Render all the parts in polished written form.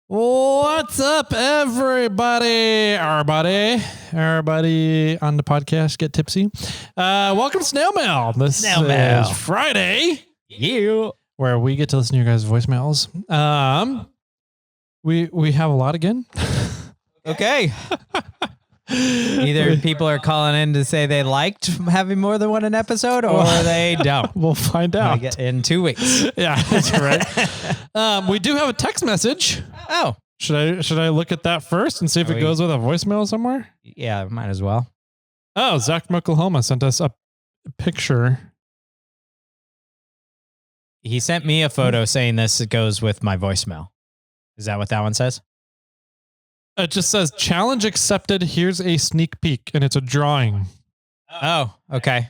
What's up, everybody? Everybody on the podcast, get tipsy. Welcome to SnailMail. This is Friday, where we get to listen to your guys' voicemails. We have a lot again. Okay. Either people are calling in to say they liked having more than one an episode, or they don't. We'll find out in 2 weeks. Yeah, that's right. We do have a text message. Oh, should I look at that first and see if it goes with a voicemail somewhere? Yeah, might as well. Oh, Zach from Oklahoma sent us a picture. He sent me a photo saying this goes with my voicemail. Is that what that one says? It just says challenge accepted. Here's a sneak peek, and it's a drawing. Oh, okay.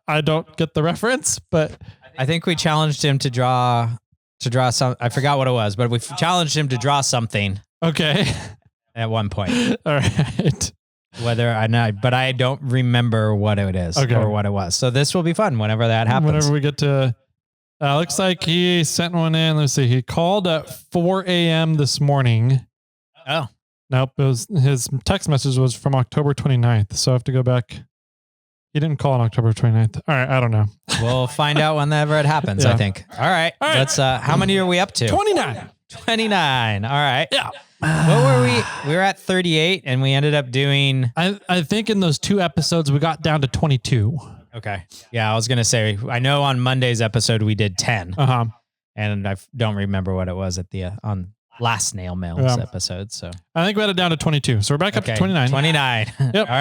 I don't get the reference, but I think we challenged him to draw some. I forgot what it was, but we challenged him to draw something. Okay. At one point. All right. Whether I know, but I don't remember what it is or what it was. So this will be fun whenever that happens. Whenever we get to, looks like he sent one in. Let's see. He called at 4 a.m. this morning. Oh. Nope. It was, his text message was from October 29th. So I have to go back. He didn't call on October 29th. All right. I don't know. We'll find out whenever it happens, I think. All right. Let's, how many are we up to? 29. 29. All right. Yeah. What were we? We were at 38 and we ended up doing. I think in those 2 episodes, we got down to 22. Okay. Yeah. I was going to say, I know on Monday's episode, we did 10. And I don't remember what it was at the, on last Snail Mail's episode. So I think we had it down to 22. So we're back up to 29. 29. Yep. All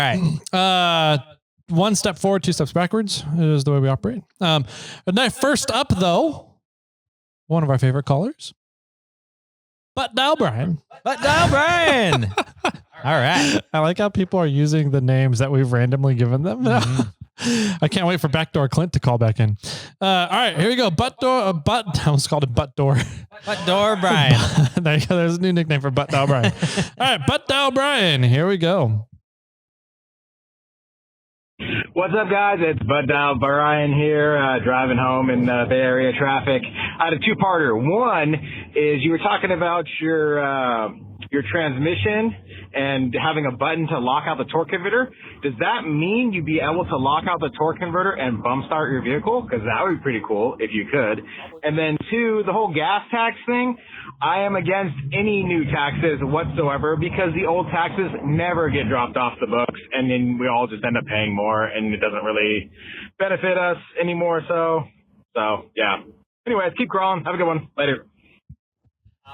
right. 1 step forward, 2 steps backwards is the way we operate. First up, though, one of our favorite callers, Butt Dial Brian. Butt Dial Brian. All right. I like how people are using the names that we've randomly given them. I can't wait for Backdoor Clint to call back in. All right, here we go. I almost called it Butt Door. Butt Door Brian. There you go. There's a new nickname for Butt Dial Brian. All right, Butt Dial Brian. Here we go. What's up, guys? It's Bud Dial Brian here, driving home in Bay Area traffic. I had a 2-parter. One is you were talking about your transmission and having a button to lock out the torque converter. Does that mean you'd be able to lock out the torque converter and bump start your vehicle? Because that would be pretty cool if you could. And then 2, the whole gas tax thing. I am against any new taxes whatsoever because the old taxes never get dropped off the books, and then we all just end up paying more, and it doesn't really benefit us anymore. So yeah. Anyways, keep crawling. Have a good one. Later.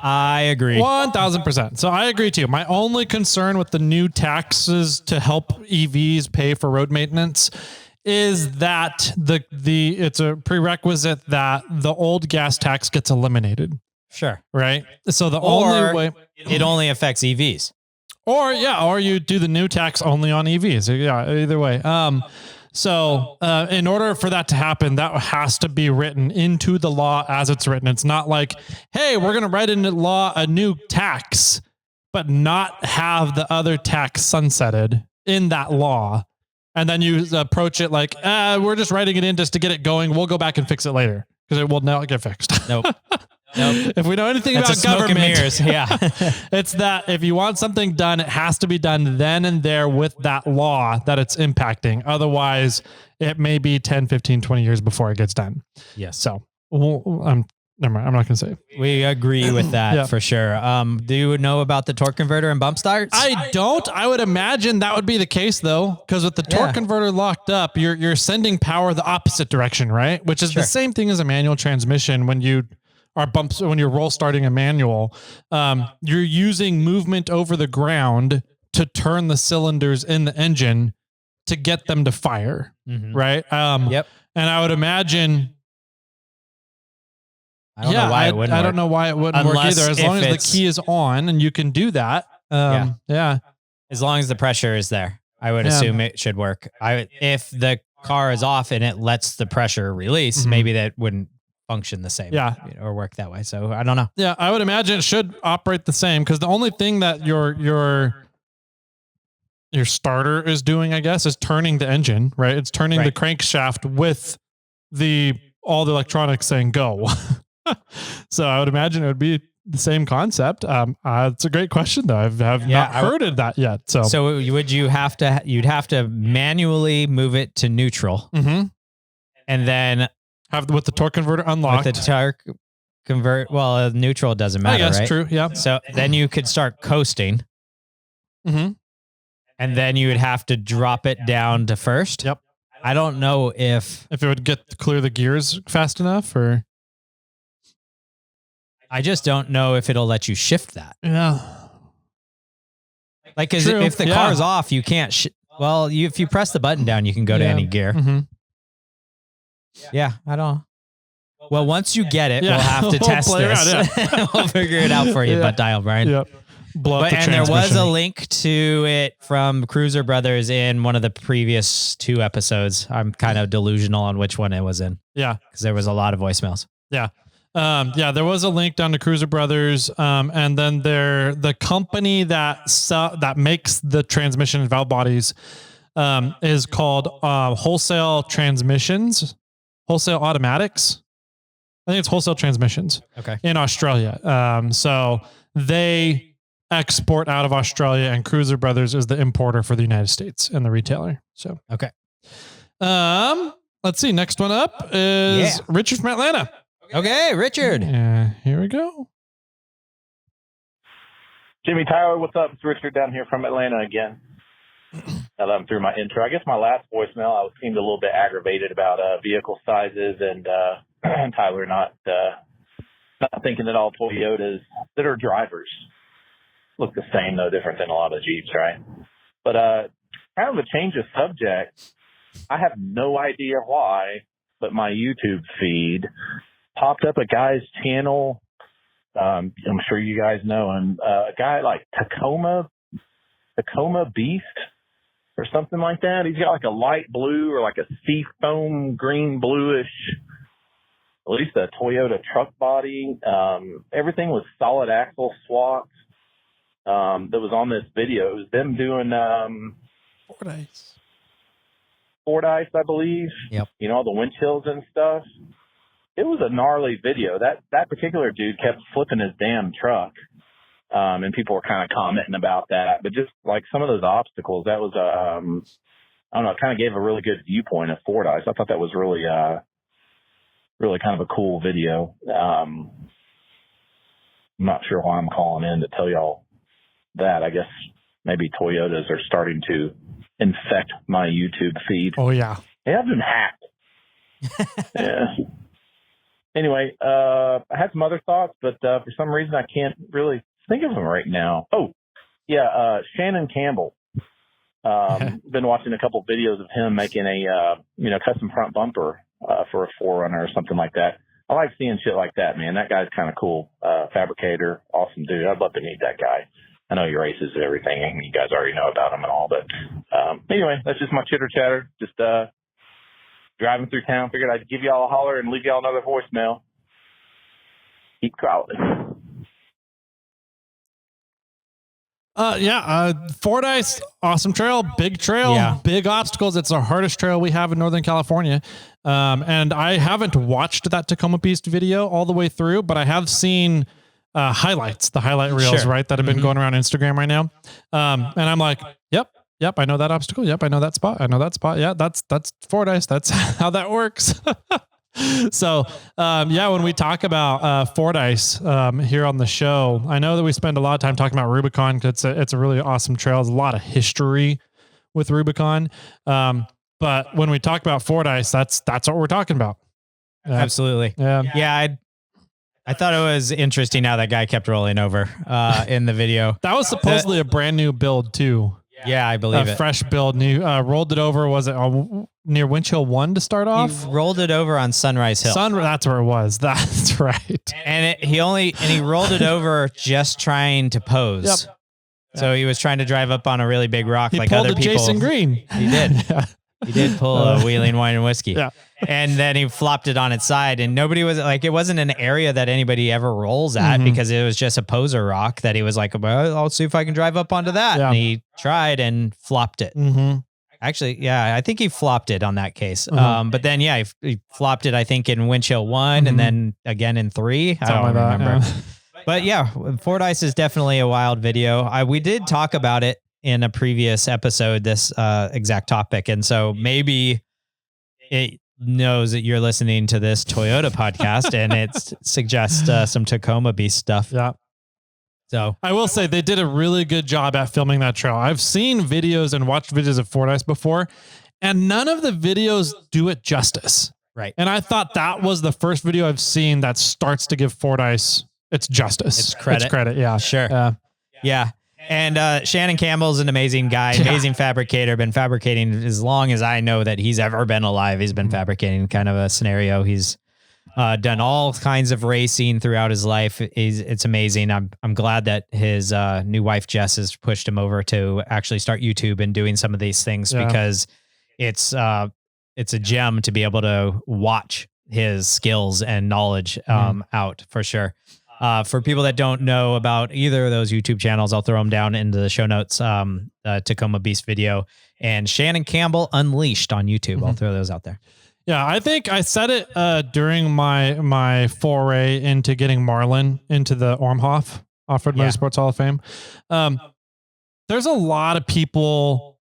I agree. 1,000%. So I agree too. My only concern with the new taxes to help EVs pay for road maintenance is that it's a prerequisite that the old gas tax gets eliminated. Sure. Right. So the only way it only affects EVs. Or you do the new tax only on EVs. Yeah. Either way. So in order for that to happen, that has to be written into the law as it's written. It's not like, hey, we're going to write into law a new tax, but not have the other tax sunsetted in that law. And then you approach it like, we're just writing it in just to get it going. We'll go back and fix it later because it will not get fixed. Nope. If we know anything about government, yeah, it's that if you want something done, it has to be done then and there with that law that it's impacting. Otherwise, it may be 10, 15, 20 years before it gets done. Yes. So never mind. I'm not going to say. We agree with that for sure. Do you know about the torque converter and bump starts? I don't. I would imagine that would be the case though, because with the torque converter locked up, you're sending power the opposite direction, right? Which is the same thing as a manual transmission. When you're roll starting a manual, you're using movement over the ground to turn the cylinders in the engine to get them to fire. Right. Yep. And I would imagine, I don't know why it wouldn't work. I don't know why it wouldn't work either. As long as the key is on and you can do that. Yeah. As long as the pressure is there, I would assume it should work. If the car is off and it lets the pressure release, maybe that wouldn't function the same, or work that way. So I don't know. Yeah, I would imagine it should operate the same because the only thing that your starter is doing, I guess, is turning the engine, right? It's turning the crankshaft with all the electronics saying go. So I would imagine it would be the same concept. It's a great question though. I've not heard of that yet. So you'd have to manually move it to neutral, and then have with the torque converter unlocked. With the torque neutral doesn't matter. I guess right? True. Yeah. So then you could start coasting. And then you would have to drop it down to first. Yep. I don't know if it would clear the gears fast enough, or I just don't know if it'll let you shift that. Yeah. Like, cause if the car's off, you can't, if you press the button down, you can go to any gear. Yeah. I don't. Well, once you get it, we'll have to test this. We'll figure it out for you, butt dial, Brian. Yep. And there was a link to it from Cruiser Brothers in one of the previous 2 episodes. I'm kind of delusional on which one it was in. Yeah. Because there was a lot of voicemails. Yeah. There was a link down to Cruiser Brothers. And then the company that makes the transmission and valve bodies is called Wholesale Automatics. I think it's Wholesale Transmissions. Okay. In Australia. So they export out of Australia, and Cruiser Brothers is the importer for the United States and the retailer. So okay. Let's see. Next one up is Richard from Atlanta. Okay, Richard. Here we go. Jimmy, Tyler, what's up? It's Richard down here from Atlanta again. Now that I'm through my intro, I guess my last voicemail I seemed a little bit aggravated about vehicle sizes and Tyler not thinking that all Toyotas that are drivers look the same, no different than a lot of Jeeps, right? But kind of a change of subject. I have no idea why, but my YouTube feed popped up a guy's channel. I'm sure you guys know him. A guy like Tacoma Beast or something like that. He's got like a light blue or like a sea foam green bluish, at least a Toyota truck body. Everything was solid axle swaps. That was on this video. It was them doing Fordyce, I believe. Yep. You know, all the wind chills and stuff. It was a gnarly video. That particular dude kept flipping his damn truck. And people were kind of commenting about that. But just like some of those obstacles, that was I don't know, it kind of gave a really good viewpoint of Fordyce. I thought that was really really kind of a cool video. I'm not sure why I'm calling in to tell y'all that. I guess maybe Toyotas are starting to infect my YouTube feed. Oh, yeah. Hey, I've been hacked. Yeah. Anyway, I had some other thoughts, but for some reason I can't really think of them right now. Oh, yeah, Shannon Campbell. Been watching a couple videos of him making a custom front bumper for a 4Runner or something like that. I like seeing shit like that, man. That guy's kind of cool. Fabricator, awesome dude. I'd love to meet that guy. I know he races and everything, and you guys already know about him and all. But anyway, that's just my chitter chatter. Just driving through town. Figured I'd give y'all a holler and leave y'all another voicemail. Keep crawling. Fordyce, awesome trail, big trail, big obstacles. It's the hardest trail we have in Northern California. And I haven't watched that Tacoma Beast video all the way through, but I have seen highlights, the highlight reels, right, that have been going around Instagram right now. And I'm like, yep, I know that obstacle. Yep, I know that spot. Yeah, that's Fordyce. That's how that works. So, when we talk about Fordyce here on the show, I know that we spend a lot of time talking about Rubicon because it's a really awesome trail. There's a lot of history with Rubicon. But when we talk about Fordyce, that's what we're talking about. Absolutely. Yeah. I thought it was interesting how that guy kept rolling over in the video. That was supposedly a brand new build too. Yeah, I believe it. Fresh build, new, rolled it over. Was it near Winchell 1 to start off? He rolled it over on Sunrise Hill. That's where it was. That's right. And he rolled it over just trying to pose. Yep. So he was trying to drive up on a really big rock like other people. Jason Green. He did. He did pull a Wheeling Wine and Whiskey. Yeah. And then he flopped it on its side, and nobody was like, it wasn't an area that anybody ever rolls at because it was just a poser rock that he was like, well, I'll see if I can drive up onto that. Yeah. And he tried and flopped it. Actually, I think he flopped it on that case. But then, he flopped it, I think, in Winchell 1 and then again in 3. I don't remember. But yeah, Fordyce is definitely a wild video. We did talk about it in a previous episode, this exact topic. And so maybe it knows that you're listening to this Toyota podcast and it suggests some Tacoma Beast stuff. Yeah. So I will say they did a really good job at filming that trail. I've seen videos and watched videos of Fordyce before, and none of the videos do it justice. Right. And I thought that was the first video I've seen that starts to give Fordyce its justice. It's credit. Yeah. Sure. Yeah. And Shannon Campbell's an amazing guy, amazing fabricator, been fabricating as long as I know that he's ever been alive. He's been fabricating kind of a scenario. He's done all kinds of racing throughout his life. It's amazing. I'm glad that his new wife, Jess, has pushed him over to actually start YouTube and doing some of these things because it's a gem to be able to watch his skills and knowledge out for sure. For people that don't know about either of those YouTube channels, I'll throw them down into the show notes. Tacoma Beast video and Shannon Campbell Unleashed on YouTube. I'll throw those out there. Yeah, I think I said it during my foray into getting Marlin into the Ormhoff Off-Road Motorsports Hall of Fame. There's a lot of people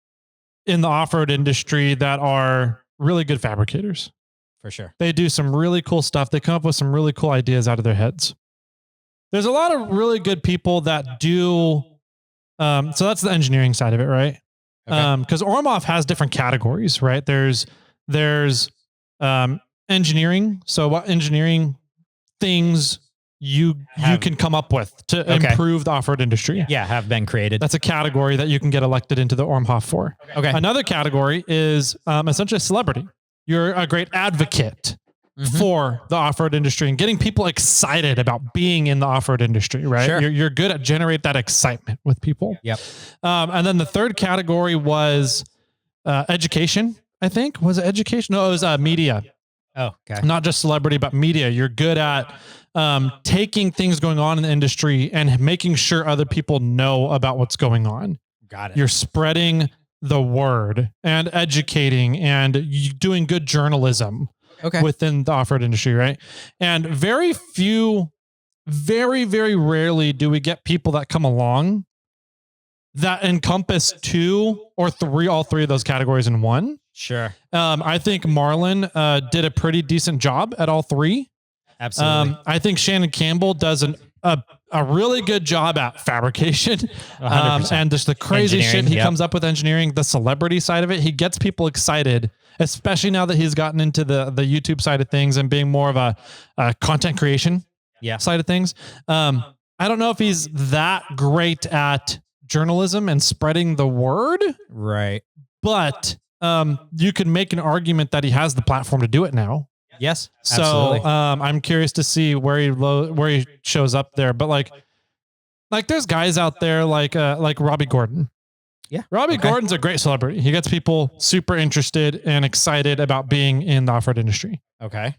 in the off-road industry that are really good fabricators. For sure. They do some really cool stuff. They come up with some really cool ideas out of their heads. There's a lot of really good people that do. So that's the engineering side of it, right? Because Ormhoff has different categories, right? There's engineering. So what engineering things you can come up with to improve the off-road industry. Yeah, have been created. That's a category that you can get elected into the Ormhoff for. Okay. Another category is essentially a celebrity. You're a great advocate for the off-road industry and getting people excited about being in the off-road industry, right? Sure. You're good at generate that excitement with people. Yep. And then the third category was education, I think. Was it education? No, it was media. Oh, okay. Not just celebrity, but media. You're good at taking things going on in the industry and making sure other people know about what's going on. Got it. You're spreading the word and educating and doing good journalism within the off-road industry, right? And very rarely do we get people that come along that encompass all three of those categories in one. Sure. I think Marlin did a pretty decent job at all three. Absolutely. I think Shannon Campbell does a really good job at fabrication. And just the crazy shit he comes up with engineering, the celebrity side of it. He gets people excited, especially now that he's gotten into the YouTube side of things and being more of a content creation side of things. I don't know if he's that great at journalism and spreading the word. Right. But you can make an argument that he has the platform to do it now. Yes. So absolutely. I'm curious to see where he shows up there. But like there's guys out there like Robbie Gordon. Yeah. Robbie Gordon's a great celebrity. He gets people super interested and excited about being in the off-road industry. Okay.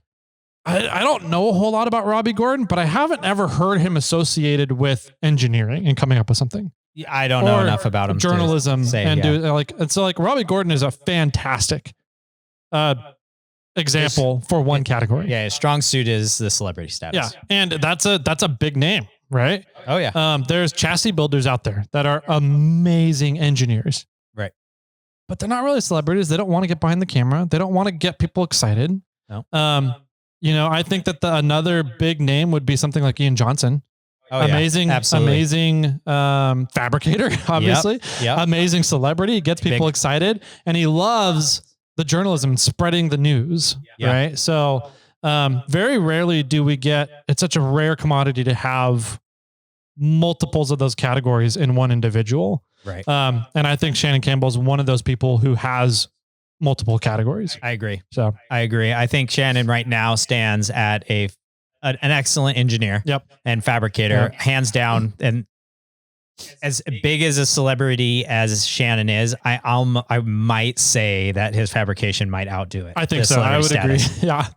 I don't know a whole lot about Robbie Gordon, but I haven't ever heard him associated with engineering and coming up with something. I don't know enough about him. Journalism so Robbie Gordon is a fantastic example for one category. Yeah, his strong suit is the celebrity status. Yeah, and that's a big name, right? Oh yeah. There's chassis builders out there that are amazing engineers, right? But they're not really celebrities. They don't want to get behind the camera. They don't want to get people excited. No. I think that another big name would be something like Ian Johnson. Oh, amazing fabricator, obviously. Yep. Amazing celebrity, gets people excited, and he loves the journalism and spreading the news, right? So very rarely do we get, it's such a rare commodity to have multiples of those categories in one individual. Right. And I think Shannon Campbell is one of those people who has multiple categories. I agree. So I agree. I think Shannon right now stands at an excellent engineer and fabricator, hands down. And as big as a celebrity as Shannon is, I might say that his fabrication might outdo it. I think so. I would agree. Yeah.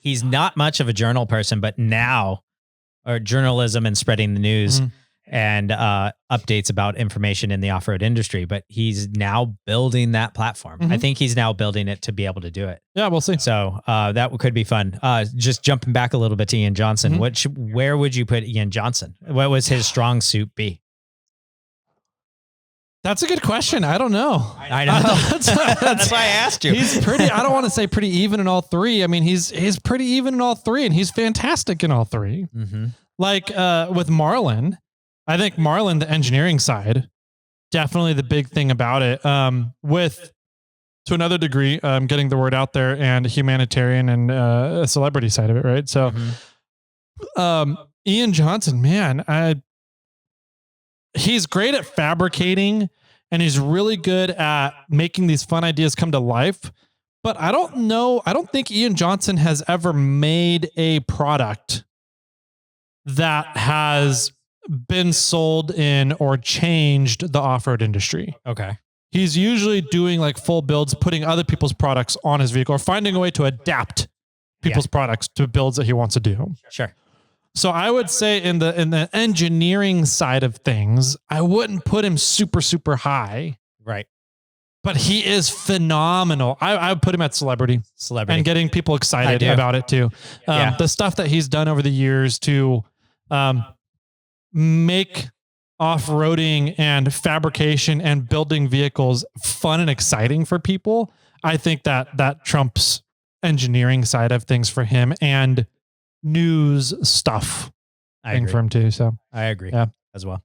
He's not much of a journal person, but now, or journalism and spreading the news, and updates about information in the off-road industry, but he's now building that platform. I think he's now building it to be able to do it. Yeah, we'll see. So that could be fun. Just jumping back a little bit to Ian Johnson, where would you put Ian Johnson? What was his strong suit be? That's a good question. I don't know. I know. That's why I asked you. He's pretty, I don't want to say pretty even in all three. I mean, he's pretty even in all three, and he's fantastic in all three. Like with Marlin, I think Marlin, the engineering side, definitely the big thing about it. With, to another degree, getting the word out there and humanitarian and a celebrity side of it, right? So Ian Johnson, man, he's great at fabricating, and he's really good at making these fun ideas come to life. But I don't think Ian Johnson has ever made a product that has been sold in or changed the off-road industry. Okay. He's usually doing like full builds, putting other people's products on his vehicle, or finding a way to adapt people's products to builds that he wants to do. Sure. So I would say in the engineering side of things, I wouldn't put him super, super high. Right. But he is phenomenal. I would put him at celebrity and getting people excited about it too. The stuff that he's done over the years to make off-roading and fabrication and building vehicles fun and exciting for people. I think that trumps engineering side of things for him, and news stuff for him too. So I agree as well.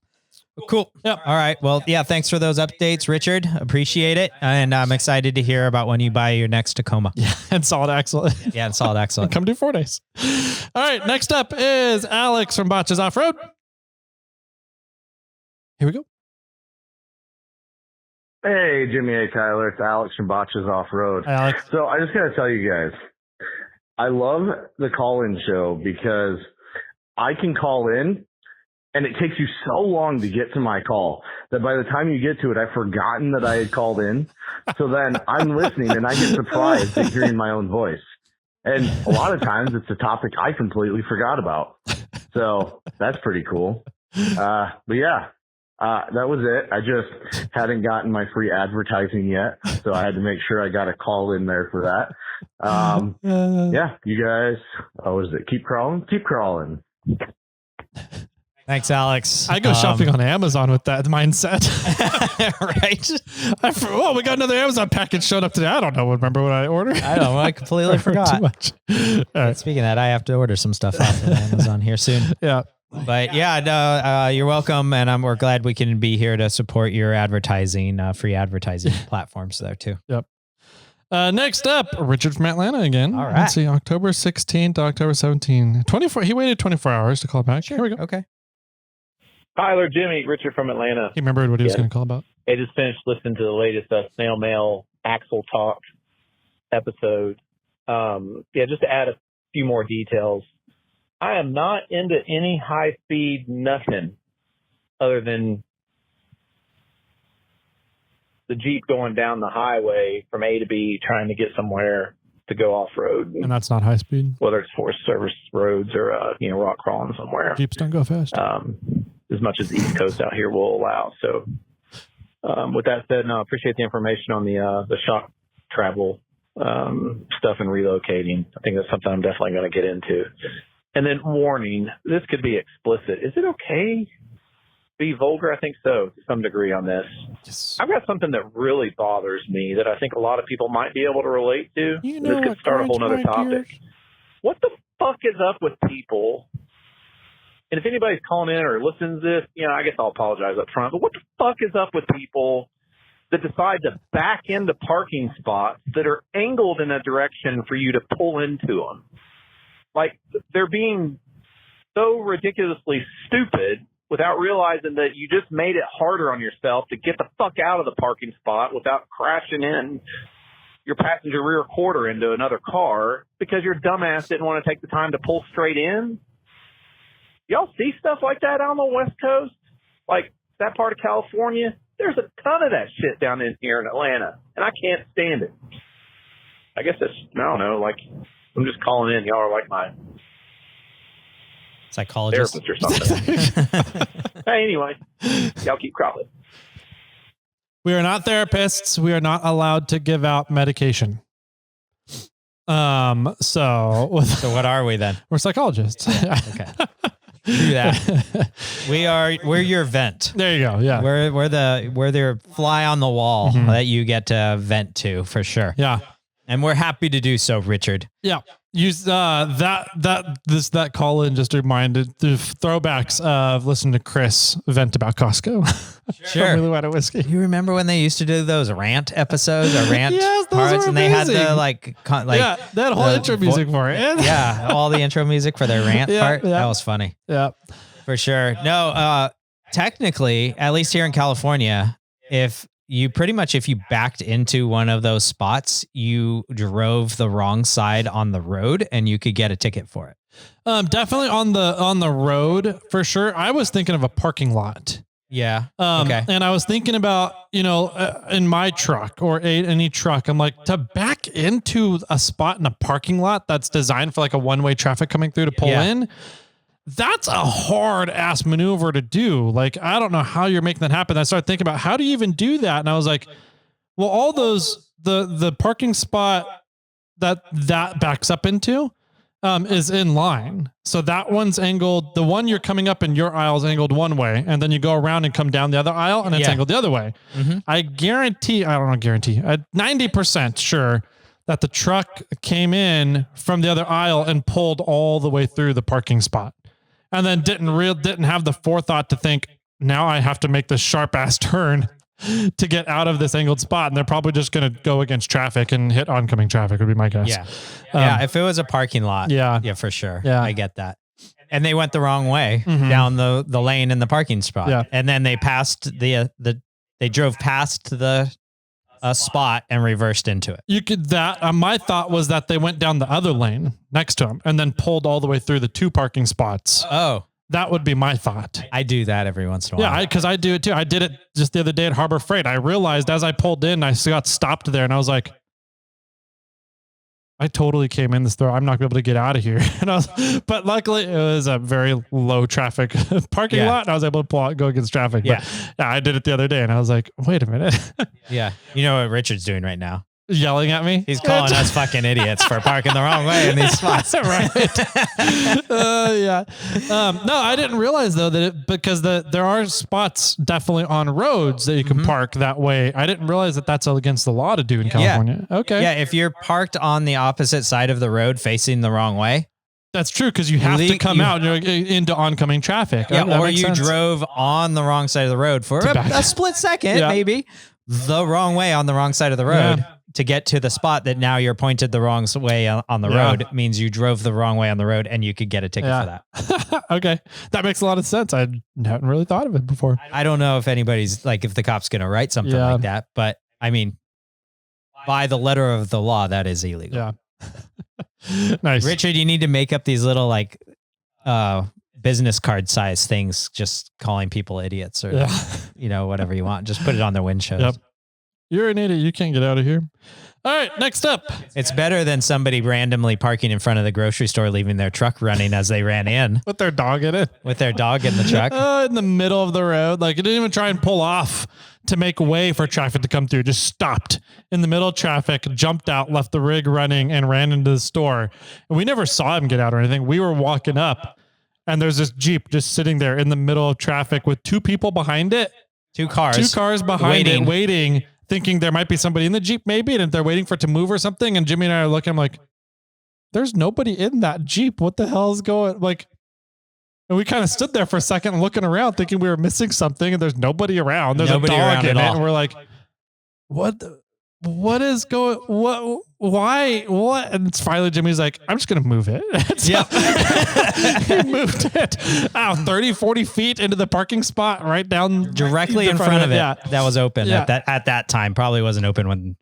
Cool. Yep. All right. Well, yeah. Thanks for those updates, Richard. Appreciate it. And I'm excited to hear about when you buy your next Tacoma. Yeah. And solid axle. Yeah. And solid axle. Come do Fordyce. All right. Next up is Alex from Botches Off-Road. Here we go. Hey, Jimmy. Hey, Tyler. It's Alex from Botches Off-Road. Hi, Alex. So I just got to tell you guys, I love the call-in show because I can call in and it takes you so long to get to my call that by the time you get to it, I've forgotten that I had called in. So then I'm listening and I get surprised at hearing my own voice. And a lot of times it's a topic I completely forgot about. So that's pretty cool. But yeah, that was it. I just hadn't gotten my free advertising yet. So I had to make sure I got a call in there for that. Yeah, you guys, what is it? Keep crawling? Keep crawling. Thanks, Alex. I go shopping on Amazon with that mindset. Right. We got another Amazon package showed up today. I don't know. Remember what I ordered? I don't know. I completely forgot. Too much. All right. Speaking of that, I have to order some stuff off of Amazon here soon. Yeah. But yeah, no, you're welcome. And we're glad we can be here to support your advertising, free advertising platforms there too. Yep. Next up, Richard from Atlanta again. All right. Let's see, October 16th to October 17th. 24. He waited 24 hours to call back. Sure. Here we go. Okay. Tyler, Jimmy, Richard from Atlanta. He remembered what he was going to call about. I just finished listening to the latest SnailMail Axle Talk episode. Just to add a few more details. I am not into any high-speed nothing other than the Jeep going down the highway from A to B trying to get somewhere to go off-road. And that's not high speed? Whether it's Forest Service roads or, rock crawling somewhere. Jeeps don't go fast. As much as the East Coast out here will allow. So with that said, I appreciate the information on the shock travel stuff and relocating. I think that's something I'm definitely going to get into. And then warning, this could be explicit. Is it okay to be vulgar? I think so, to some degree on this. Yes. I've got something that really bothers me that I think a lot of people might be able to relate to. You know, this could start a whole other topic. What the fuck is up with people? And if anybody's calling in or listens to this, I guess I'll apologize up front. But what the fuck is up with people that decide to back into parking spots that are angled in a direction for you to pull into them? Like, they're being so ridiculously stupid without realizing that you just made it harder on yourself to get the fuck out of the parking spot without crashing in your passenger rear quarter into another car because your dumbass didn't want to take the time to pull straight in. Y'all see stuff like that out on the West Coast? Like that part of California? There's a ton of that shit down in here in Atlanta, and I can't stand it. I guess I don't know, I'm just calling in. Y'all are like my Psychologist. therapist or something. Anyway, y'all keep crawling. We are not therapists. We are not allowed to give out medication. So what are we then? We're psychologists. Okay. Do that. We're your vent. There you go. Yeah. We're the fly on the wall that you get to vent to for sure. Yeah. And we're happy to do so, Richard. Yeah. Use that call in just reminded the throwbacks of listening to Chris vent about Costco. Sure. Really out of whiskey. You remember when they used to do those rant episodes or rant Yes, those parts, were and they had amazing. the like Yeah, that whole intro music for it. yeah, all the intro music for their rant part. Yeah. That was funny. Yeah. For sure. No, technically, at least here in California, if you backed into one of those spots, you drove the wrong side on the road and you could get a ticket for it. Definitely on the road for sure. I was thinking of a parking lot. Yeah. Okay. And I was thinking about, in my truck or any truck, I'm like, to back into a spot in a parking lot that's designed for like a one-way traffic coming through to pull in. That's a hard ass maneuver to do. Like, I don't know how you're making that happen. I started thinking about how do you even do that? And I was like, well, all those, the parking spot that backs up into, is in line. So that one's angled. The one you're coming up in your aisle is angled one way, and then you go around and come down the other aisle and it's angled the other way. I'm 90% sure that the truck came in from the other aisle and pulled all the way through the parking spot. And then didn't have the forethought to think, now I have to make this sharp ass turn to get out of this angled spot. And they're probably just going to go against traffic and hit oncoming traffic would be my guess. Yeah. If it was a parking lot. Yeah, for sure. Yeah. I get that. And they went the wrong way down the lane in the parking spot. Yeah. And then they passed they drove past the spot and reversed into it. You could my thought was that they went down the other lane next to him and then pulled all the way through the two parking spots. Oh, that would be my thought. I do that every once in a while. Yeah, because I do it too. I did it just the other day at Harbor Freight. I realized as I pulled in, I got stopped there and I was like, I totally came in this door. I'm not going to be able to get out of here. But luckily it was a very low traffic parking lot. And I was able to pull out, go against traffic. Yeah. But I did it the other day and I was like, wait a minute. Yeah. You know what Richard's doing right now? Yelling at me. He's calling us fucking idiots for parking the wrong way in these spots. Right. Yeah. No, I didn't realize though that because there are spots definitely on roads that you can park that way. I didn't realize that that's against the law to do in California. Yeah. Okay. Yeah. If you're parked on the opposite side of the road facing the wrong way. That's true. Cause you have to come out into oncoming traffic. Yeah. Or you drove on the wrong side of the road for a split second, maybe the wrong way on the wrong side of the road. Yeah. To get to the spot that now you're pointed the wrong way on the road means you drove the wrong way on the road and you could get a ticket for that. Okay. That makes a lot of sense. I hadn't really thought of it before. I don't know if anybody's like, if the cop's going to write something like that, but I mean, by the letter of the law, that is illegal. Yeah. Nice. Richard, you need to make up these little like, business card size things, just calling people idiots or, whatever you want. Just put it on their windshields. Yep. You're an idiot. You can't get out of here. All right. Next up. It's better than somebody randomly parking in front of the grocery store, leaving their truck running as they ran in. With their dog in it. With their dog in the truck. In the middle of the road. Like it didn't even try and pull off to make way for traffic to come through. Just stopped in the middle of traffic, jumped out, left the rig running and ran into the store. And we never saw him get out or anything. We were walking up and there's this Jeep just sitting there in the middle of traffic with two people behind it. Two cars behind it, waiting. Thinking there might be somebody in the Jeep maybe, and if they're waiting for it to move or something, and Jimmy and I are looking, I'm like, there's nobody in that Jeep. What the hell is going like? And we kind of stood there for a second looking around thinking we were missing something and there's nobody around. There's a dog in it. And we're like, what is going, why, what? And it's finally Jimmy's like, I'm just going to move it. He moved it out 30, 40 feet into the parking spot right down directly in front of it. Yeah. That was open at that time. Probably wasn't open when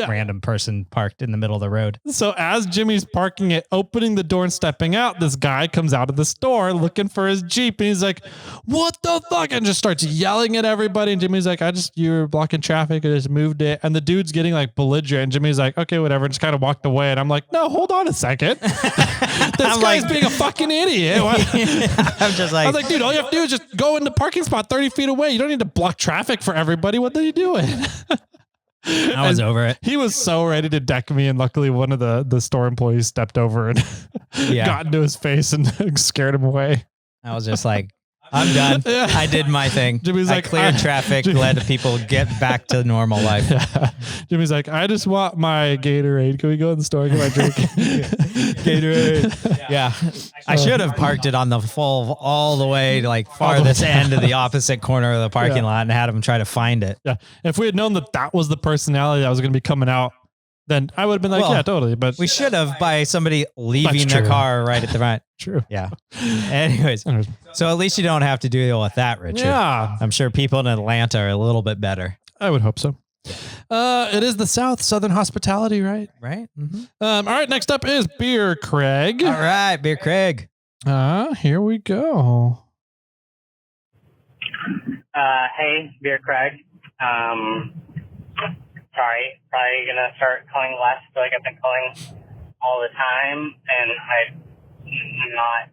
random person parked in the middle of the road. So as Jimmy's parking it, opening the door and stepping out, this guy comes out of the store looking for his Jeep. And he's like, what the fuck? And just starts yelling at everybody. And Jimmy's like, you were blocking traffic. I just moved it. And the dude's getting like belligerent. And Jimmy's like, okay, whatever. And just kind of walked away. And I'm like, no, hold on a second. This guy's being a fucking idiot. I'm just like, I was like, dude, all you have to do is just go in the parking spot 30 feet away. You don't need to block traffic for everybody. What are you doing? I was over it. He was so ready to deck me, and luckily one of the store employees stepped over and got into his face and scared him away. I was just like, I'm done. Yeah. I did my thing. Jimmy's like, cleared traffic, let people get back to normal life. Yeah. Jimmy's like, I just want my Gatorade. Can we go in the store and get my drink? Gatorade. Yeah. I should have parked it on the all the way to like farthest end of the opposite corner of the parking lot and had him try to find it. Yeah. If we had known that was the personality that was going to be coming out, then I would have been like, yeah, totally. But we should have by somebody leaving their car right at the front. True. Yeah. Anyways, so at least you don't have to deal with that, Richard. Yeah. I'm sure people in Atlanta are a little bit better. I would hope so. It is the Southern hospitality, right? Right. Mm-hmm. All right. Next up is Beer Craig. All right, Beer Craig. Here we go. Hey, Beer Craig. Sorry, probably gonna start calling less. I feel like I've been calling all the time, and I'm not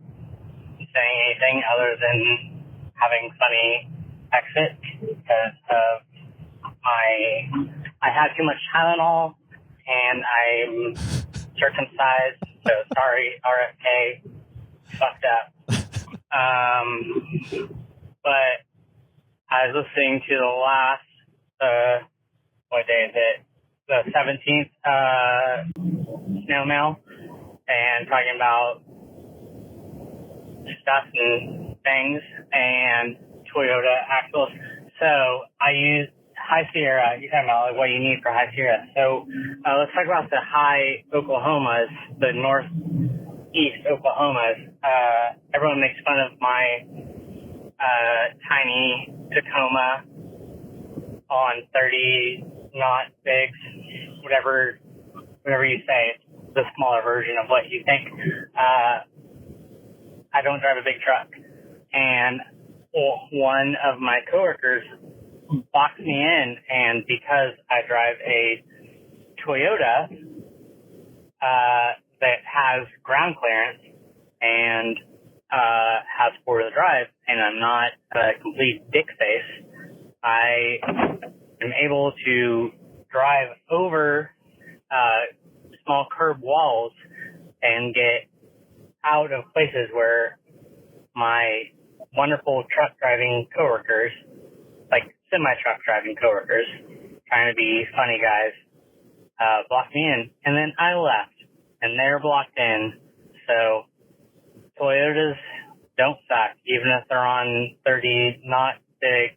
saying anything other than having funny exits because of I had too much Tylenol, and I'm circumcised. So sorry, RFK, fucked up. But I was listening to the last. What day is it? The 17th SnailMail, and talking about stuff and things and Toyota axles. So I use High Sierra. You're talking about like what you need for High Sierra. So let's talk about the high Oklahomas, the northeast Oklahomas. Everyone makes fun of my tiny Tacoma on 30 knot bigs, whatever you say, the smaller version of what you think. I don't drive a big truck, and one of my coworkers boxed me in, and because I drive a Toyota that has ground clearance and has four-wheel drive, and I'm not a complete dick face, I am able to drive over small curb walls and get out of places where my wonderful truck driving coworkers, like semi-truck driving coworkers, trying to be funny guys, blocked me in. And then I left, and they're blocked in. So Toyotas don't suck, even if they're on 30 knot bigs.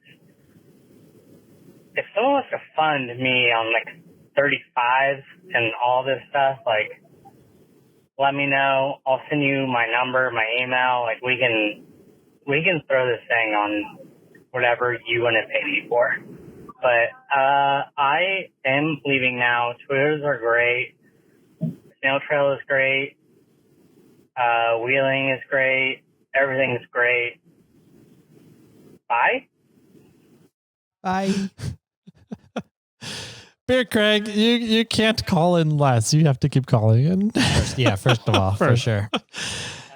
If someone wants to fund me on like 35s and all this stuff, like, let me know. I'll send you my number, my email. Like, we can throw this thing on whatever you want to pay me for. But I am leaving now. Toyotas are great. SnailTrail is great. Wheeling is great. Everything's great. Bye. Bye. Beer Craig, you can't call in less. You have to keep calling in. First of all, for sure.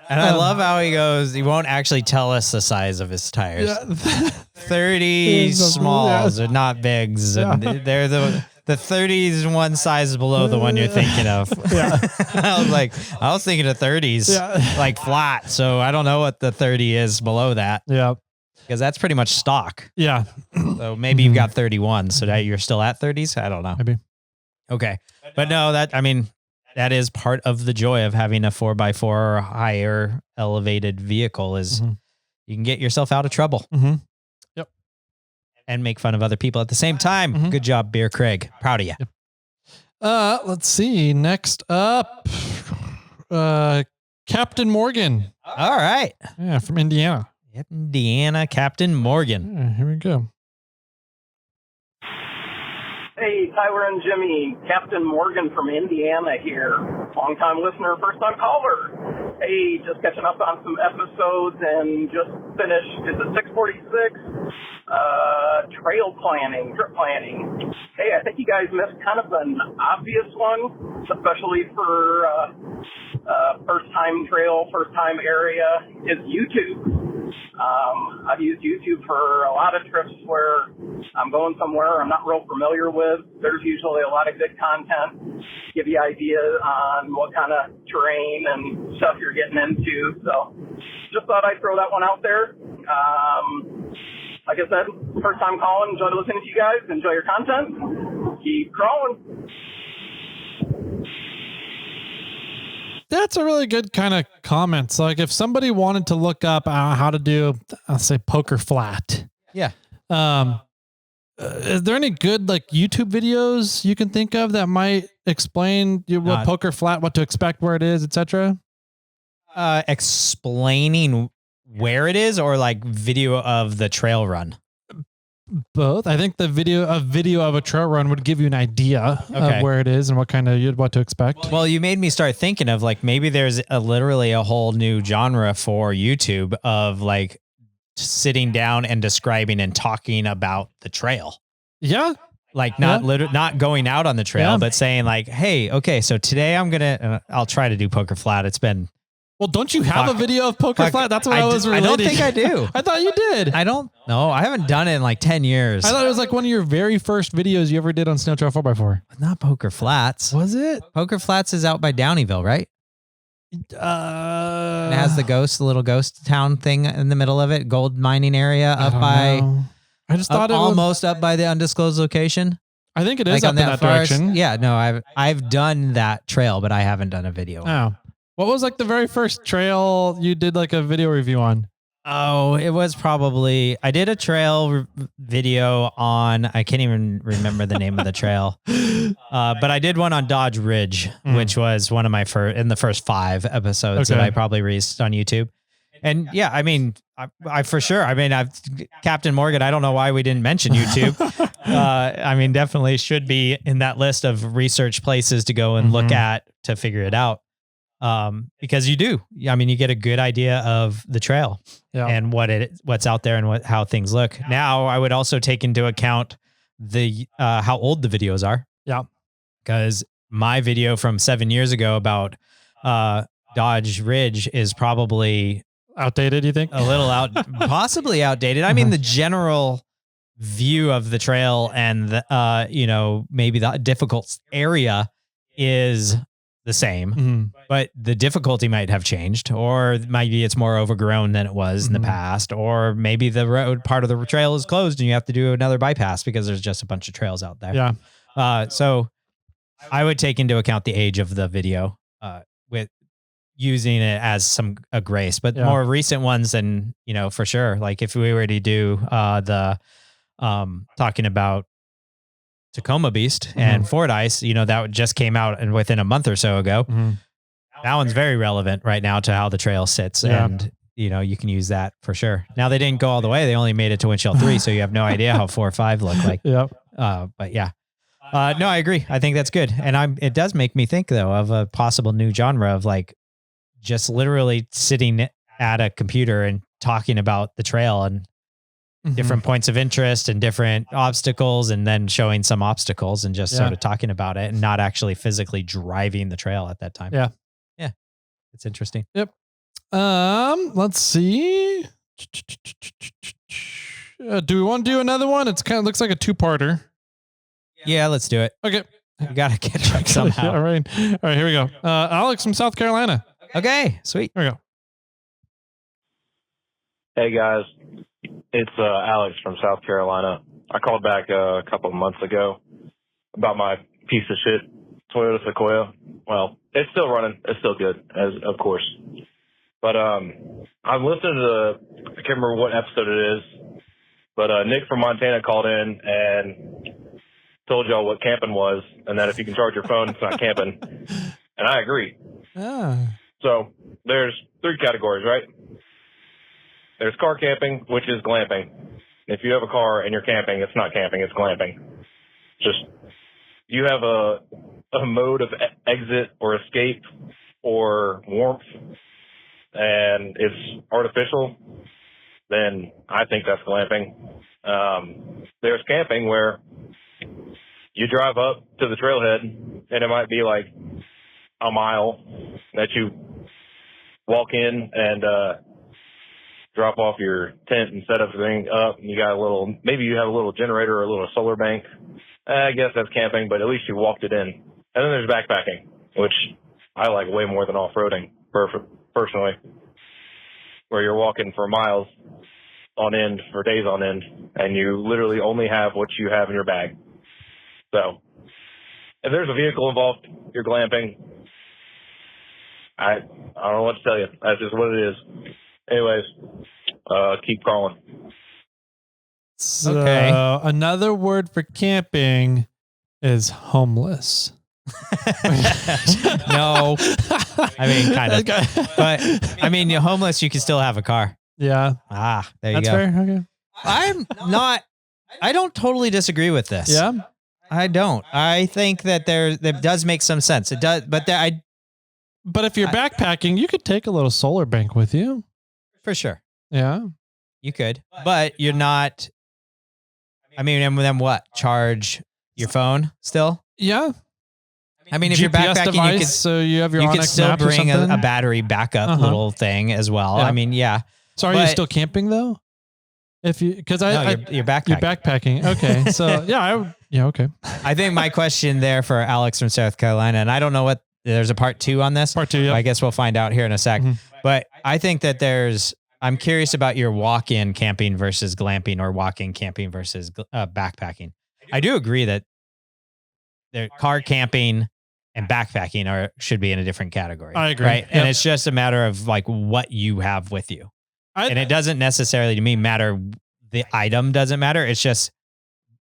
And I love how he goes, he won't actually tell us the size of his tires. Yeah. 30 smalls are not bigs. And they're the 30s one size below the one you're thinking of. Yeah. I was thinking of 30s, like flat. So I don't know what the 30 is below that. Yeah. Because that's pretty much stock. Yeah. So maybe you've got 31. So that you're still at 30s. I don't know. Maybe. Okay. But no, that is part of the joy of having a 4x4 or higher elevated vehicle is you can get yourself out of trouble. Yep. And make fun of other people at the same time. Good job, Beer Craig. Proud of you. Yep. Let's see. Next up, Captain Morgan. All right. Yeah, from Indiana. Indiana, Captain Morgan. Yeah, here we go. Hey, Tyler and Jimmy, Captain Morgan from Indiana here. Long-time listener, first-time caller. Hey, just catching up on some episodes and just finished, is it 646? Trail planning, trip planning. Hey, I think you guys missed kind of an obvious one, especially for first-time trail, first-time area, is YouTube. I've used YouTube for a lot of trips where I'm going somewhere I'm not real familiar with. There's usually a lot of good content, give you ideas on what kind of terrain and stuff you're getting into. So just thought I'd throw that one out there. Like I said, first time calling, enjoy listening to you guys, enjoy your content, keep crawling. That's a really good kind of comment. So like if somebody wanted to look up how to do, I'll say poker flat. Yeah. Is there any good like YouTube videos you can think of that might explain what poker flat, what to expect, where it is, etc.? Explaining where it is, or like video of the trail run? Both. I think the video of a trail run would give you an idea of where it is and what to expect. Well, you made me start thinking of like maybe there's literally a whole new genre for YouTube of like sitting down and describing and talking about the trail. Yeah. Like not going out on the trail, but saying like, hey, okay, so today I'll try to do poker flat. It's been. Well, don't you have a video of poker flat? That's what I was relating. I don't think I do. I thought you did. I don't know. I haven't done it in like 10 years. I thought it was like one of your very first videos you ever did on SnailTrail4x4. Not poker flats. Was it? Poker flats is out by Downeyville, right? It has the little ghost town thing in the middle of it. Gold mining area up by. I just thought it was almost up by the undisclosed location. I think it is like up in that direction. Yeah, no, I've done that trail, but I haven't done a video. Oh. What was like the very first trail you did like a video review on? Oh, it was probably, I did a trail video on, I can't even remember the name of the trail, but I did one on Dodge Ridge, which was one of my in the first 5 episodes that I probably released on YouTube. And yeah, I mean, I for sure, I mean, Captain Morgan, I don't know why we didn't mention YouTube. I mean, definitely should be in that list of research places to go and look at to figure it out. Because you do, I mean, you get a good idea of the trail and what's out there and how things look. Now I would also take into account the, how old the videos are. Yeah. Cause my video from 7 years ago about, Dodge Ridge is probably outdated. You think a little possibly outdated. I mean, the general view of the trail and the, maybe the difficult area is the same, but the difficulty might have changed, or maybe it's more overgrown than it was in the past, or maybe the road part of the trail is closed and you have to do another bypass because there's just a bunch of trails out there. Yeah. So I would take into account the age of the video, with using it as a grace, but more recent ones than, for sure. Like if we were to do, talking about Tacoma Beast and Fordyce, that just came out and within a month or so ago. That one's very relevant right now to how the trail sits. And, you can use that for sure. Now they didn't go all the way. They only made it to windshield 3. So you have no idea how 4 or 5 look like. But yeah, no, I agree. I think that's good. And it does make me think though of a possible new genre of like just literally sitting at a computer and talking about the trail and different points of interest and different obstacles, and then showing some obstacles and just sort of talking about it and not actually physically driving the trail at that time. Yeah. It's interesting. Yep. Let's see. Do we want to do another one? It's kind of looks like a 2-parter. Yeah, let's do it. Okay. We got to catch up somehow. All right, here we go. Alex from South Carolina. Okay, sweet. Here we go. Hey guys, it's Alex from South Carolina. I called back a couple of months ago about my piece of shit Toyota Sequoia. Well, it's still running. It's still good, of course. But I'm listening to I can't remember what episode it is, but Nick from Montana called in and told y'all what camping was, and that if you can charge your phone, it's not camping. And I agree. So there's 3 categories, right? There's car camping, which is glamping. If you have a car and you're camping, it's not camping, it's glamping. just you have a mode of exit or escape or warmth, and it's artificial, then I think that's glamping. There's camping where you drive up to the trailhead, and it might be like a mile that you walk in and drop off your tent and set everything up, and you got maybe you have a little generator or a little solar bank. I guess that's camping, but at least you walked it in. And then there's backpacking, which I like way more than off-roading, personally, where you're walking for miles on end, for days on end, and you literally only have what you have in your bag. So if there's a vehicle involved, you're glamping. I don't know what to tell you. That's just what it is. Anyways, keep calling. So Okay. Another word for camping is homeless. No. I mean, kind of. But, I mean, you're homeless, you can still have a car. Yeah. There you That's go. fair. Okay. I don't totally disagree with this. Yeah. I don't. I think that that does make some sense. It does, but But if you're backpacking, you could take a little solar bank with you. for sure. Yeah. You could, but you're not. I mean, and then what? Charge your phone still? Yeah. I mean, if GPS you're backpacking, device, you could, so you have your you could Onyx still maps or bring something? a battery backup little thing as well. Yeah. I mean, yeah. So are you but- still camping though? If you, because No, you're backpacking. You're backpacking. Okay. So yeah, okay. I think my question there for Alex from South Carolina, and I don't know what, there's a part 2 on this. Part 2, yeah. I guess we'll find out here in a sec. Mhm. But I think that I'm curious about your walk-in camping versus glamping, or walk-in camping versus backpacking. I do agree that car camping and backpacking should be in a different category. I agree. Right. Yep. And it's just a matter of like what you have with you. And it doesn't necessarily to me matter. The item doesn't matter. It's just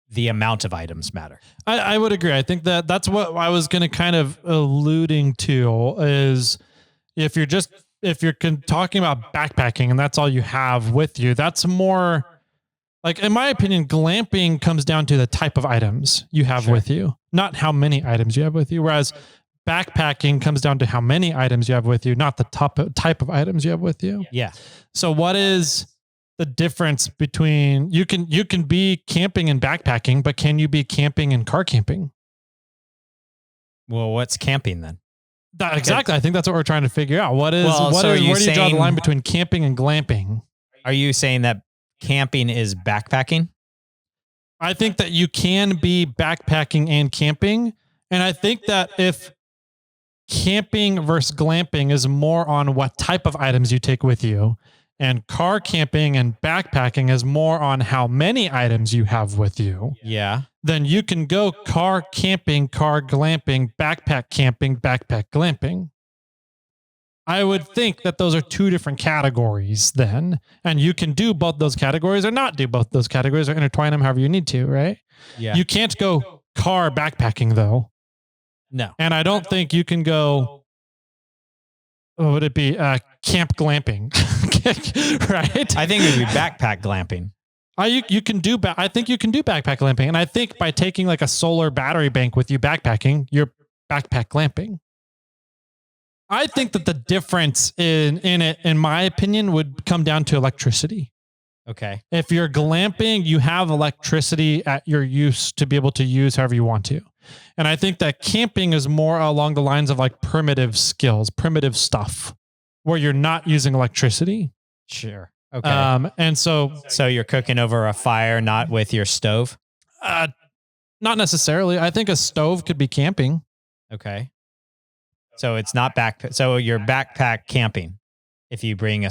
the amount of items matter. I would agree. I think that's what I was going to kind of alluding to is if you're talking about backpacking and that's all you have with you, that's more like, in my opinion, glamping comes down to the type of items you have with you, not how many items you have with you. Whereas backpacking comes down to how many items you have with you, not the type of items you have with you. Yeah. So what is the difference between you can be camping and backpacking, but can you be camping and car camping? Well, what's camping then? Exactly. I think that's what we're trying to figure out. Where do you draw the line between camping and glamping? Are you saying that camping is backpacking? I think that you can be backpacking and camping. And I think that if camping versus glamping is more on what type of items you take with you, and car camping and backpacking is more on how many items you have with you. Yeah. Then you can go car camping, car glamping, backpack camping, backpack glamping. I would think that those are 2 different categories then. And you can do both those categories or not do both those categories or intertwine them however you need to, right? Yeah. You can't go car backpacking though. No. And I don't think you can go, what would it be? Camp glamping, right? I think it would be backpack glamping. You can do, I think you can do backpack glamping. And I think by taking like a solar battery bank with you backpacking, you're backpack glamping. I think that the difference in it, in my opinion, would come down to electricity. Okay. If you're glamping, you have electricity at your use to be able to use however you want to. And I think that camping is more along the lines of like primitive skills, primitive stuff, where you're not using electricity. Sure. Okay. And so you're cooking over a fire, not with your stove? Not necessarily. I think a stove could be camping. Okay. So it's not so you're backpack camping if you bring a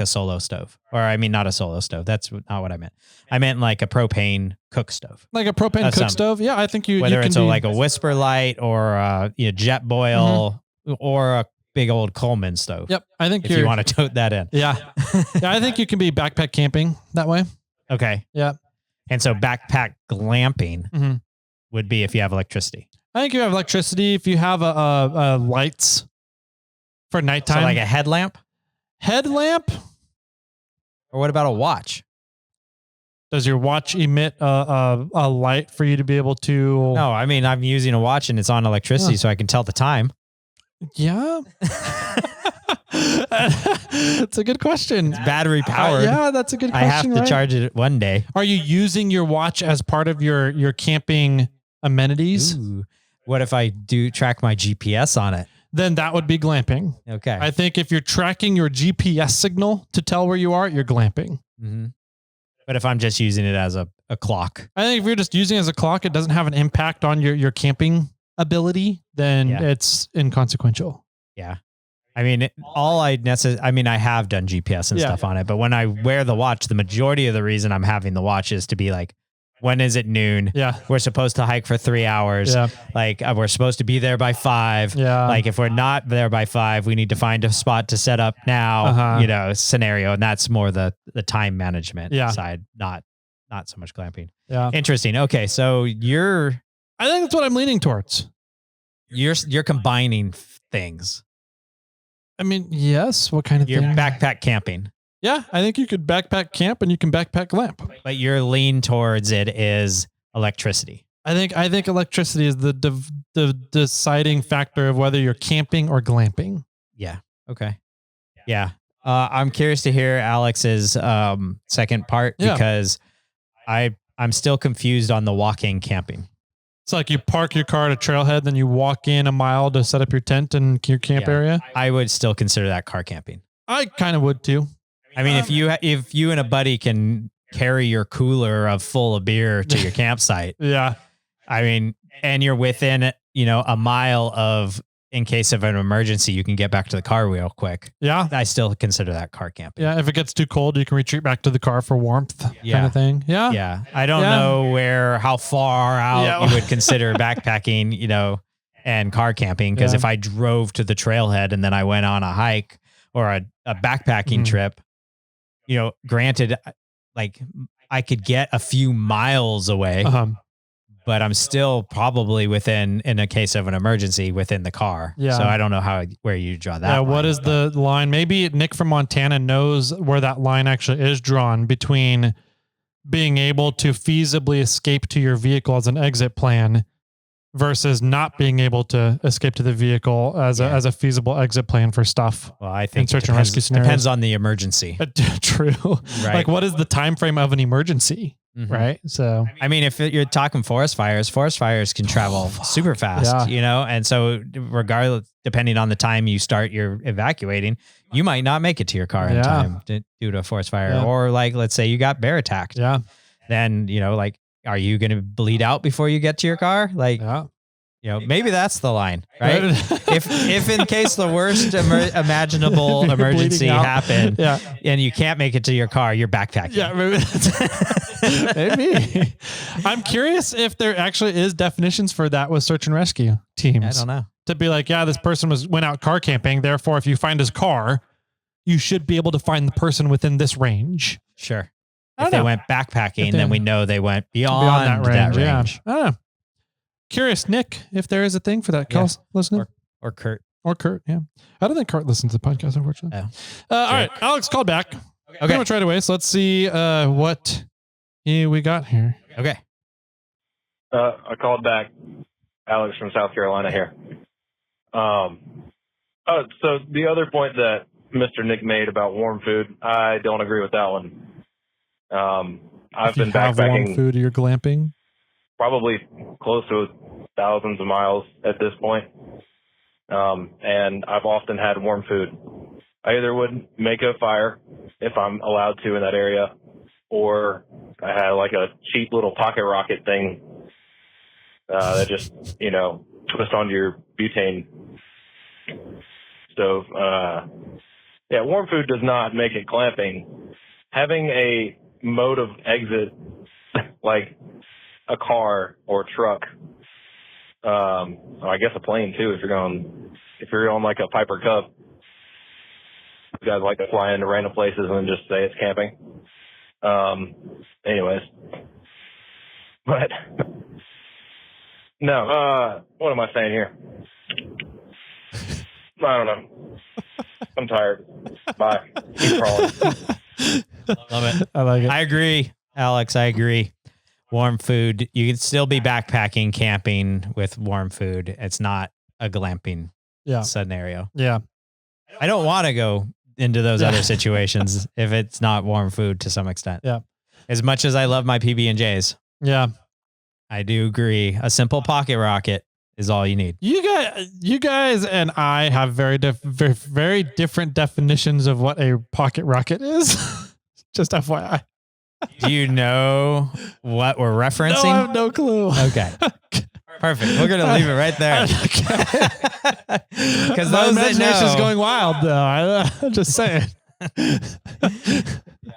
solo stove, or I mean, not a solo stove. That's not what I meant. I meant like a propane cook stove. Like a propane cook stove. Yeah. I think whether you it's can like a Whisper Light or a jet boil or a big old Coleman stove. Yep. I think if you want to tote that in. Yeah. Yeah. I think you can be backpack camping that way. Okay. Yeah. And so backpack glamping would be if you have electricity. I think you have electricity. If you have a lights for nighttime, So like a headlamp? Headlamp. Or what about a watch? Does your watch emit a light for you to be able to? No, I mean, I'm using a watch and it's on electricity, so I can tell the time. Yeah. That's a good question. It's battery powered. Yeah, that's a good question. I have to charge it one day. Are you using your watch as part of your camping amenities? Ooh. What if I do track my GPS on it? Then that would be glamping. Okay. I think if you're tracking your GPS signal to tell where you are, you're glamping. Mm-hmm. But if I'm just using it as a clock. I think if you're just using it as a clock, it doesn't have an impact on your camping ability, then it's inconsequential. Yeah. I mean, I have done GPS and stuff on it, but when I wear the watch, the majority of the reason I'm having the watch is to be like, when is it noon? Yeah. We're supposed to hike for 3 hours. Yeah. Like we're supposed to be there by 5. Yeah. Like if we're not there by 5, we need to find a spot to set up now, scenario. And that's more the time management side, not so much glamping. Yeah. Interesting. Okay. So I think that's what I'm leaning towards. You're combining things. I mean, yes. What kind of You're thing? backpack camping. Yeah, I think you could backpack camp and you can backpack glamp. But your lean towards it is electricity. I think electricity is the deciding factor of whether you're camping or glamping. Yeah. Okay. Yeah. I'm curious to hear Alex's second part because I'm still confused on the walking camping. It's like you park your car at a trailhead, then you walk in a mile to set up your tent and your camp area. I would still consider that car camping. I kind of would too. I mean, if you and a buddy can carry your cooler full of beer to your campsite. Yeah. I mean, and you're within, a mile of, in case of an emergency, you can get back to the car real quick. Yeah. I still consider that car camping. Yeah. If it gets too cold, you can retreat back to the car for warmth kind of thing. Yeah. Yeah. I don't know how far out you would consider backpacking, and car camping. Because if I drove to the trailhead and then I went on a hike or a backpacking trip, granted, like I could get a few miles away, but I'm still probably within, in a case of an emergency, within the car. Yeah. So I don't know where you draw that. Yeah. What is the line? Maybe Nick from Montana knows where that line actually is drawn between being able to feasibly escape to your vehicle as an exit plan versus not being able to escape to the vehicle as a feasible exit plan for stuff. Well, I think search and rescue scenarios. Depends on the emergency. True. Right. Like what is the time frame of an emergency? Mm-hmm. Right. So, I mean, if you're talking forest fires can travel super fast, and so regardless, depending on the time you start your evacuating, you might not make it to your car in time due to a forest fire, or like, let's say you got bear attacked. Yeah. Then, are you going to bleed out before you get to your car? Like, maybe that's the line, right? if in case the worst imaginable emergency happened and you can't make it to your car, you're backpacking. Yeah, maybe. I'm curious if there actually is definitions for that with search and rescue teams. I don't know. To be like, this person went out car camping. Therefore, if you find his car, you should be able to find the person within this range. Sure. If they went backpacking, then we know they went beyond that range. I don't know. Curious, Nick, if there is a thing for that. Call listener. Or Kurt. Or Kurt, yeah. I don't think Kurt listens to the podcast, unfortunately. All right, Alex called back. Okay. Pretty much right away. So let's see what we got here. Okay. I called back. Alex from South Carolina here. So the other point that Mr. Nick made about warm food, I don't agree with that one. I've been backpacking. Warm food, you're glamping? Probably close to thousands of miles at this point. And I've often had warm food. I either would make a fire if I'm allowed to in that area, or I had like a cheap little pocket rocket thing that just, twist onto your butane stove. Warm food does not make it glamping. Having a mode of exit like a car or truck, or I guess a plane too, if you're on like a Piper Cub. You guys like to fly into random places and just say it's camping. Anyways. But no, what am I saying here? I don't know. I'm tired. Bye. Keep crawling. Love it. I like it. I agree. Alex, I agree. Warm food. You can still be backpacking, camping with warm food. It's not a glamping scenario. Yeah. I don't want to go into those other situations if it's not warm food to some extent. Yeah. As much as I love my PB&Js. Yeah. I do agree. A simple pocket rocket is all you need. You guys and I have very different definitions of what a pocket rocket is. Just FYI. Do you know what we're referencing? No, I have no clue. Okay. Perfect. We're going to leave it right there. Because my those that imagination is know, going wild, though. I'm just saying.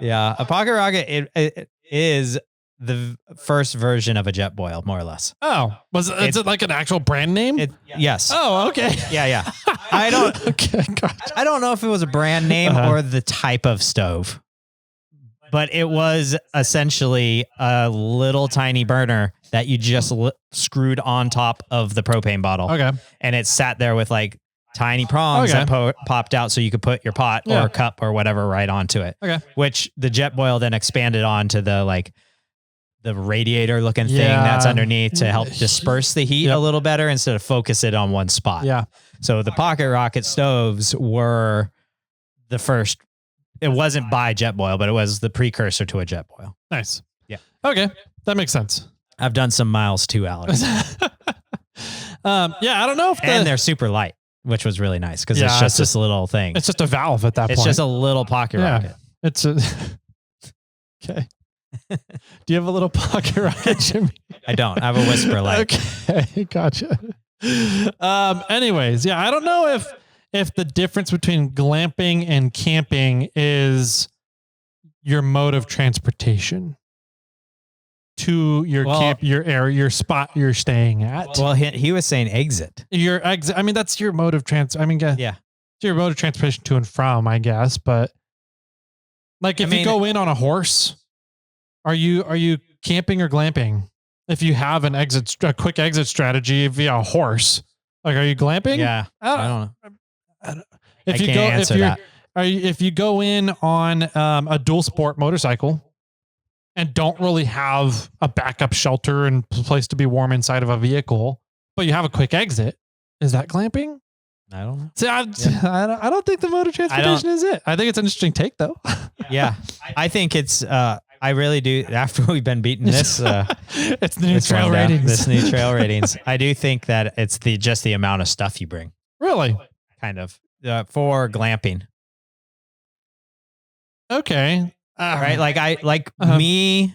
Yeah, a pocket rocket it is the first version of a jet boil, more or less. Oh, is it like an actual brand name? Yes. Oh, okay. Yeah. I don't know if it was a brand name or the type of stove. But it was essentially a little tiny burner that you just screwed on top of the propane bottle. Okay. And it sat there with like tiny prongs that popped out so you could put your pot or cup or whatever right onto it. Okay. Which the jet boil then expanded onto the radiator looking thing that's underneath to help disperse the heat a little better instead of focus it on one spot. Yeah. So the pocket rocket stoves were the first. It wasn't by jet boil, but it was the precursor to a jet boil. Nice. Yeah. Okay. That makes sense. I've done some miles too, Alex. I don't know if and they're super light, which was really nice because it's just this little thing. It's just a valve at that point. It's just a little pocket rocket. It's okay. Do you have a little pocket rocket, Jimmy? I don't. I have a whisper light. Okay. Gotcha. Anyways, I don't know if the difference between glamping and camping is your mode of transportation to your camp, your area, your spot you're staying at. Well, he was saying exit. Your exit. I mean, that's your mode of it's your mode of transportation to and from, I guess. But like, if you go in on a horse, are you camping or glamping? If you have a quick exit strategy via a horse, like, are you glamping? Yeah, I don't know. If you go in on a dual sport motorcycle and don't really have a backup shelter and place to be warm inside of a vehicle, but you have a quick exit, is that glamping? I don't know. See, I don't think the mode of transportation is it. I think it's an interesting take, though. Yeah, I think it's. I really do. After we've been beating this, it's the new trail ratings. This new trail ratings. I do think that it's just the amount of stuff you bring. Really? Kind of for glamping. Okay. Right. Me.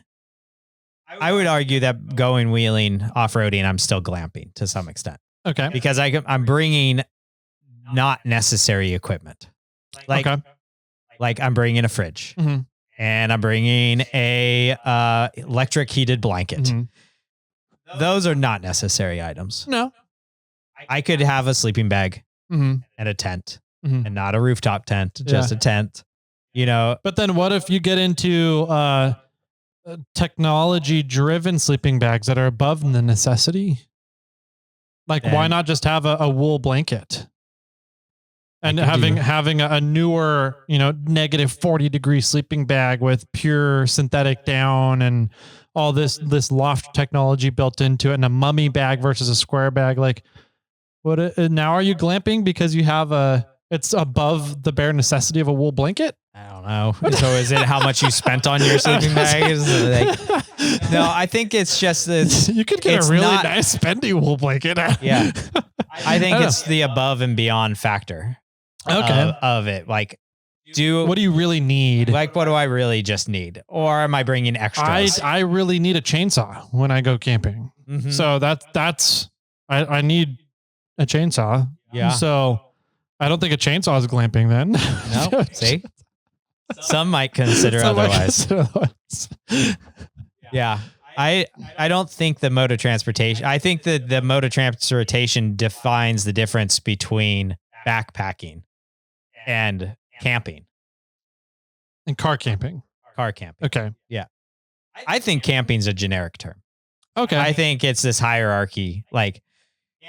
I would argue that going wheeling, off-roading, I'm still glamping to some extent. Okay. Because I'm bringing not necessary equipment. Like I'm bringing a fridge. Mm-hmm. And I'm bringing a electric heated blanket. Mm-hmm. Those are not necessary items. No. I could have a sleeping bag and a tent and not a rooftop tent, just a tent, But then what if you get into technology driven sleeping bags that are above the necessity? Like, why not just have a wool blanket? And having a newer, negative 40-degree sleeping bag with pure synthetic down and all this loft technology built into it, and a mummy bag versus a square bag. Like, now are you glamping because you have it's above the bare necessity of a wool blanket? I don't know. So is it how much you spent on your sleeping bag? No, I think it's just you could get a really nice spendy wool blanket. Yeah, I think it's the above and beyond factor. Okay. Of it. Like, what do you really need? Like, what do I really just need? Or am I bringing extras? I really need a chainsaw when I go camping. Mm-hmm. So I need a chainsaw. Yeah. So I don't think a chainsaw is glamping then. No. See? Some might consider otherwise. Yeah. I don't think the mode of transportation, I think that the mode of transportation defines the difference between backpacking and camping. And car camping. Okay. Yeah. I think camping's a generic term. Okay. I think it's this hierarchy. Like,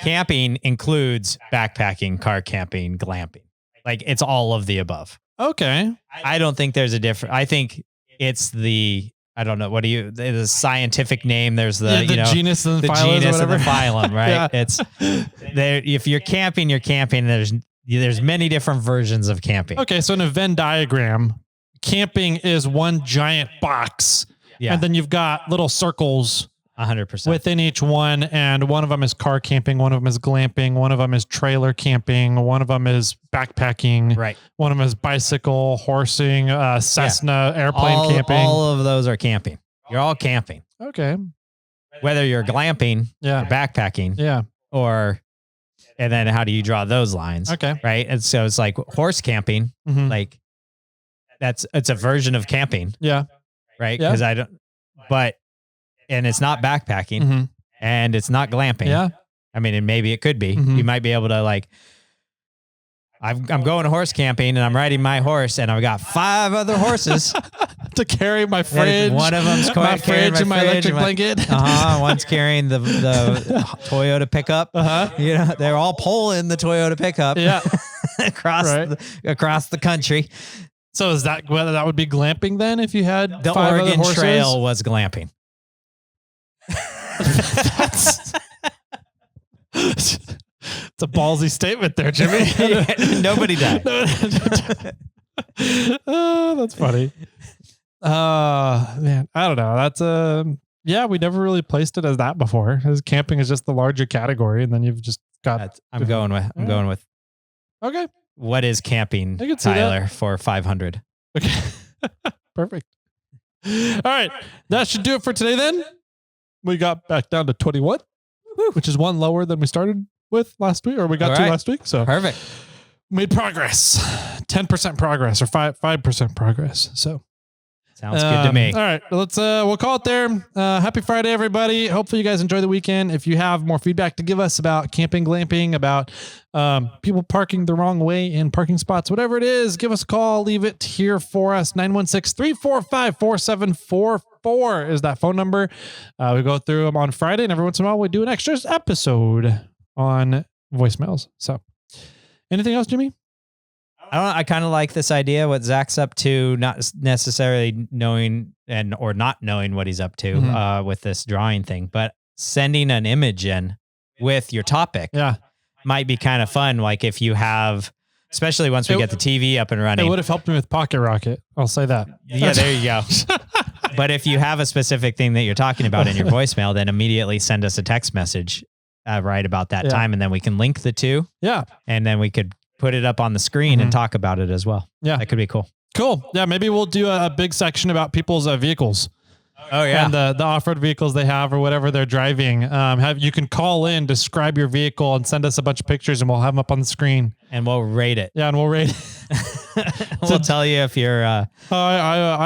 camping includes backpacking, car camping, glamping. Like, it's all of the above. Okay. I don't think there's a difference. I think it's the I don't know. What do you, the scientific name? There's the genus and the phylum, genus and the phylum, right? Yeah. It's there. If you're camping, you're camping. There's many different versions of camping. Okay. So in a Venn diagram, camping is one giant box. Yeah. And then you've got little circles 100% within each one. And one of them is car camping. One of them is glamping. One of them is trailer camping. One of them is backpacking. Right. One of them is bicycle, horsing, Cessna, airplane camping. All of those are camping. You're all camping. Okay. Whether you're glamping or backpacking. Yeah. And then how do you draw those lines? Okay. Right. And so it's like horse camping. Mhm. Like it's a version of camping. Yeah. Right. Yeah. Because and it's not backpacking Mhm. and it's not glamping. Yeah. I mean, and maybe it could be. Mhm. You might be able to I'm going horse camping and I'm riding my horse and I've got 5 other horses to carry my fridge. One of them's my carrying fridge and my electric and blanket. One's carrying the Toyota pickup. They're all pulling the Toyota pickup. Yeah. across the country. So is that whether that would be glamping then if you had The 5 Oregon other horses? Trail was glamping. It's a ballsy statement there, Jimmy. Nobody died. Oh, that's funny. Man, I don't know. That's we never really placed it as that before. As camping is just the larger category, and then you've just got. I'm going with. Okay. What is camping, I can see Tyler, that. for 500? Okay. Perfect. All right. That should do it for today then. We got back down to 21, which is 1 lower than we started with last week, or we got to last week. So perfect. Made progress. 10% progress or 5% progress. So sounds good to me. All right. We'll call it there. Happy Friday, everybody. Hopefully you guys enjoy the weekend. If you have more feedback to give us about camping, glamping, about people parking the wrong way in parking spots, whatever it is, give us a call. Leave it here for us. 916-345-4744 is that phone number. We go through them on Friday, and every once in a while we do an extra episode on voicemails. So anything else, Jimmy? I don't know. I kind of like this idea, what Zach's up to, not necessarily knowing or not knowing what he's up to with this drawing thing, but sending an image in with your topic might be kind of fun. Like if you have, especially once we get the TV up and running. It would have helped me with Pocket Rocket. I'll say that. Yeah, there you go. But if you have a specific thing that you're talking about in your voicemail, then immediately send us a text message right about that time, and then we can link the two. Yeah. And then we could put it up on the screen and talk about it as well. Yeah. That could be cool. Cool. Yeah. Maybe we'll do a big section about people's vehicles. Oh yeah. And the off-road vehicles they have or whatever they're driving. You can call in, describe your vehicle and send us a bunch of pictures and we'll have them up on the screen. And we'll rate it. Yeah. And we'll rate it. We'll tell you if you're, I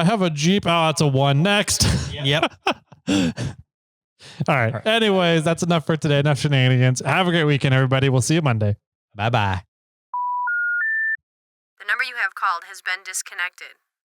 have a Jeep. Oh, it's a 1. Next. Yep. All right. Anyways, that's enough for today. Enough shenanigans. Have a great weekend, everybody. We'll see you Monday. Bye-bye. The number you have called has been disconnected.